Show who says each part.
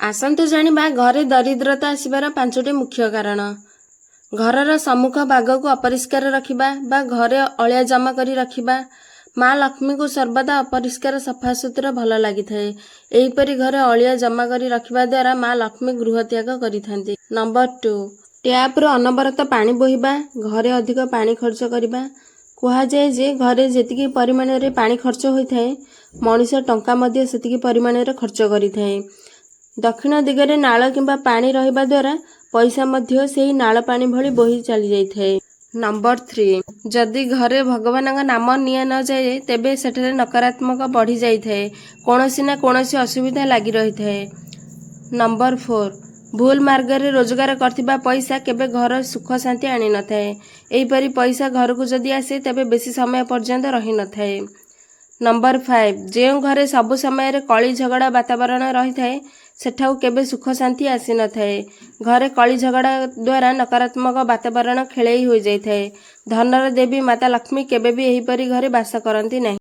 Speaker 1: ଆସନ୍ତୁ ଜାଣିବା ଘରେ ଦରିଦ୍ରତା ଆସିବାର 5ଟି ମୁଖ୍ୟ କାରଣ। ଘରର ସମ୍ମୁଖ ଭାଗକୁ ଅପରିଷ୍କାର ରଖିବା ବା ଘରେ ଅଳିଆ ଜମା କରି ରଖିବା। ମା ଲକ୍ଷ୍ମୀଙ୍କୁ ସର୍ବଦା ଅପରିଷ୍କାର ସଫାସୁତୁରା ଭଲ ଲାଗିଥାଏ। ଏହିପରି ଘରେ ଅଳିଆ ଜମା କରି ରଖିବା ଦ୍ୱାରା ମା ଲକ୍ଷ୍ମୀ ଗୃହ ତ୍ୟାଗ କରିଥାନ୍ତି। ନମ୍ବର 2, ଟ୍ୟାପରୁ ଅନବରତ ପାଣି ବୋହିବା, ଘରେ ଅଧିକ ପାଣି ଖର୍ଚ୍ଚ କରିବା। କୁହାଯାଏ ଯେ ଘରେ ଯେତିକି ପରିମାଣରେ ପାଣି ଖର୍ଚ୍ଚ ହୋଇଥାଏ, ମଣିଷ ଟଙ୍କା ମଧ୍ୟ ସେତିକି ପରିମାଣରେ ଖର୍ଚ୍ଚ କରିଥାଏ। ଦକ୍ଷିଣ ଦିଗରେ ନାଳ କିମ୍ବା ପାଣି ରହିବା ଦ୍ୱାରା ପଇସା ମଧ୍ୟ ସେହି ନାଳ ପାଣି ଭଳି ବୋହି ଚାଲିଯାଇଥାଏ। ନମ୍ବର 3, ଯଦି ଘରେ ଭଗବାନଙ୍କ ନାମ ନିଆ ନଯାଏ ତେବେ ସେଠାରେ ନକାରାତ୍ମକ ବଢ଼ି ଯାଇଥାଏ। କୌଣସି ନା କୌଣସି ଅସୁବିଧା ଲାଗି ରହିଥାଏ। ନମ୍ବର 4, ଭୁଲ ମାର୍ଗରେ ରୋଜଗାର କରିଥିବା ପଇସା କେବେ ଘର ସୁଖ ଶାନ୍ତି ଆଣିନଥାଏ। ଏହିପରି ପଇସା ଘରକୁ ଯଦି ଆସେ ତେବେ ବେଶୀ ସମୟ ପର୍ଯ୍ୟନ୍ତ ରହିନଥାଏ। ନମ୍ବର 5, ଯେଉଁ ଘରେ ସବୁ ସମୟରେ କଳି ଝଗଡ଼ା ବାତାବରଣ ରହିଥାଏ ସେଠାକୁ କେବେ ସୁଖ ଶାନ୍ତି ଆସିନଥାଏ। ଘରେ କଳି ଝଗଡ଼ା ଦ୍ୱାରା ନକାରାତ୍ମକ ବାତାବରଣ ଖେଳେଇ ହୋଇଯାଇଥାଏ। ଧନର ଦେବୀ ମାତା ଲକ୍ଷ୍ମୀ କେବେ ବି ଏହିପରି ଘରେ ବାସ କରନ୍ତି ନାହିଁ।